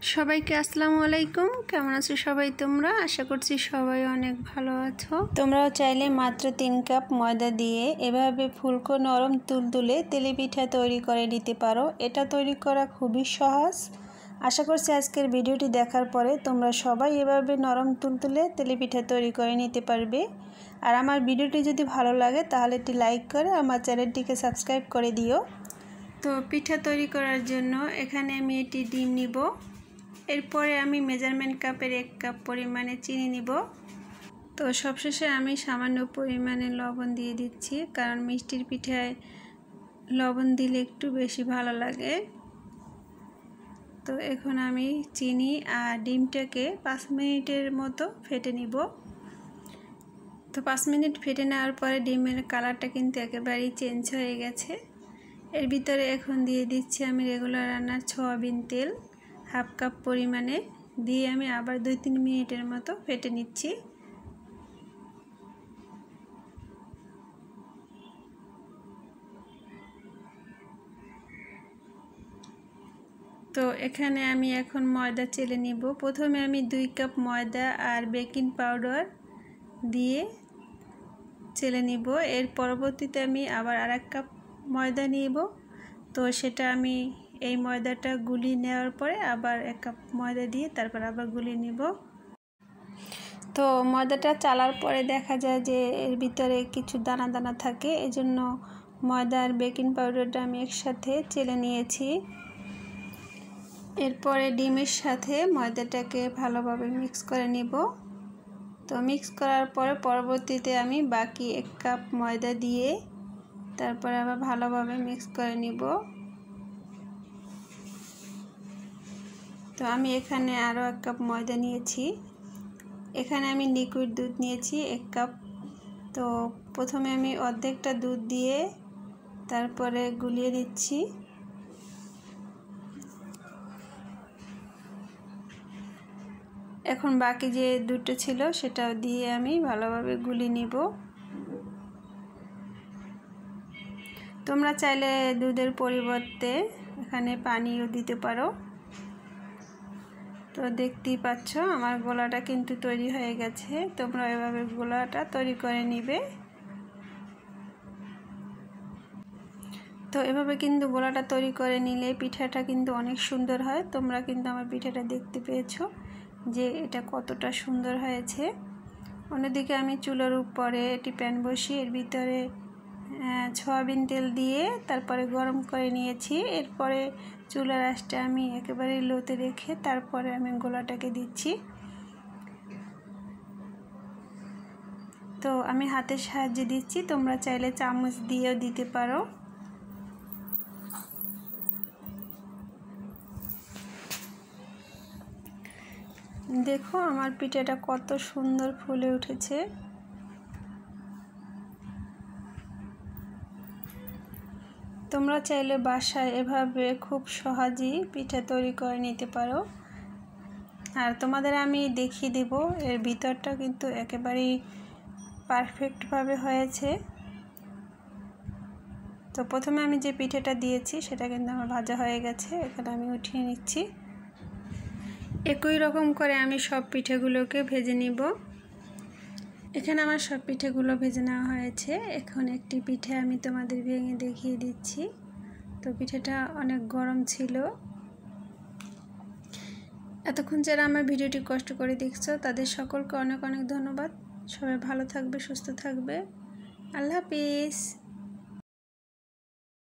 সবাইকে আসসালামু আলাইকুম। কেমন আছো সবাই তোমরা? আশা করছি সবাই অনেক ভালো আছো। তোমরাও চাইলে মাত্র 3 কাপ ময়দা দিয়ে এভাবে ফুলকো নরম তুলতুলে তেলে পিঠা তৈরি করে নিতে পারো। এটা তৈরি করা খুবই সহজ। আশা করছি আজকের ভিডিওটি দেখার পরে তোমরা সবাই এভাবে নরম তুলতুলে তেলে পিঠা তৈরি করে নিতে পারবে। আর আমার ভিডিওটি যদি ভালো লাগে তাহলে একটি লাইক করে আমার চ্যানেলটিকে সাবস্ক্রাইব করে দিও। তো পিঠা তৈরি করার জন্য এখানে আমি একটি ডিম নিব। এরপরে আমি মেজারমেন্ট কাপের 1 কাপ পরিমাণে চিনি নিব। তো সবশেষে আমি সামান্য পরিমাণে লবণ দিয়ে দিচ্ছি, কারণ মিষ্টির পিঠায় লবণ দিলে একটু বেশি ভালো লাগে। তো এখন আমি চিনি আর ডিমটাকে 5 মিনিটের মতো ফেটে নিব। তো 5 মিনিট ফেটে নেওয়ার পরে ডিমের কালারটা কিন্তু একেবারেই চেঞ্জ হয়ে গেছে। এর ভিতরে এখন দিয়ে দিচ্ছি আমি রেগুলার রান্নার সয়াবিন তেল 1/2 কাপ পরিমাণে দিয়ে আমি আবার 2-3 মিনিটের মতো ফেটে নিচ্ছি। তো এখানে আমি এখন ময়দা চেলে নিব। প্রথমে আমি 2 কাপ ময়দা আর বেকিং পাউডার দিয়ে চেলে নিব। এর পরবর্তীতে আমি আবার 1/2 কাপ ময়দা নিব। তো সেটা আমি এই ময়দাটা গুলিয়ে নেওয়ার পরে আবার 1 কাপ ময়দা দিয়ে তারপর আবার গুলিয়ে নিব। তো ময়দাটা চালার পরে দেখা যায় যে এর ভিতরে কিছু দানা দানা থাকে, এজন্য ময়দা আর বেকিং পাউডারটা আমি একসাথে চেলে নিয়েছি। এরপরে ডিমের সাথে ময়দাটাকে ভালোভাবে মিক্স করে নিব। তো মিক্স করার পরে পরবর্তীতে আমি বাকি 1 কাপ ময়দা দিয়ে তারপরে আবার ভালোভাবে মিক্স করে নিব। তো আমি এখানে আরও 1 কাপ ময়দা নিয়েছি। এখানে আমি লিকুইড দুধ নিয়েছি 1 কাপ। তো প্রথমে আমি অর্ধেকটা দুধ দিয়ে তারপরে গুলিয়ে দিচ্ছি। এখন বাকি যে দুধটা ছিল সেটা দিয়ে আমি ভালোভাবে গুলিয়ে নিব। তোমরা চাইলে দুধের পরিবর্তে এখানে পানিও দিতে পারো। তো দেখতেই পাচ্ছ আমার গোলাটা কিন্তু তৈরি হয়ে গেছে। তোমরা এভাবে গোলাটা তৈরি করে নিবে। তো এভাবে কিন্তু গোলাটা তৈরি করে নিলে পিঠাটা কিন্তু অনেক সুন্দর হয়। তোমরা কিন্তু আমার পিঠাটা দেখতে পেয়েছো যে এটা কতটা সুন্দর হয়েছে। অন্যদিকে আমি চুলার উপরে একটি প্যান বসিয়ে এর ভিতরে সয়াবিন তেল দিয়ে তারপরে গরম করে নিয়েছি। এরপরে চুলার আঁচটা আমি একেবারে লোতে রেখে তারপরে আমি গোলাটাকে দিচ্ছি। তো আমি হাতের সাহায্যে দিচ্ছি, তোমরা চাইলে চামচ দিয়েও দিতে পারো। দেখো আমার পিঠাটা কত সুন্দর ফুলে উঠেছে। তোমরা চাইলে বাসায় এভাবে খুব সহজেই পিঠা তৈরি করে নিতে পারো। আর তোমাদের আমি দেখিয়ে দেব এর ভিতরটা কিন্তু একেবারেই পারফেক্টভাবে হয়েছে। তো প্রথমে আমি যে পিঠাটা দিয়েছি সেটা কিন্তু আমার ভাজা হয়ে গেছে। এখানে আমি উঠিয়ে নিচ্ছি। একই রকম করে আমি সব পিঠাগুলোকে ভেজে নিব। এখানে আমার সব পিঠাগুলো ভেজে নেওয়া হয়েছে। এখন একটি পিঠে আমি তোমাদের ভেঙে দেখিয়ে দিচ্ছি। তো পিঠাটা অনেক গরম ছিল। এতক্ষণ যারা আমার ভিডিওটি কষ্ট করে দেখছো তাদের সকলকে অনেক অনেক ধন্যবাদ। সবাই ভালো থাকবে, সুস্থ থাকবে। আল্লাহ হাফিজ।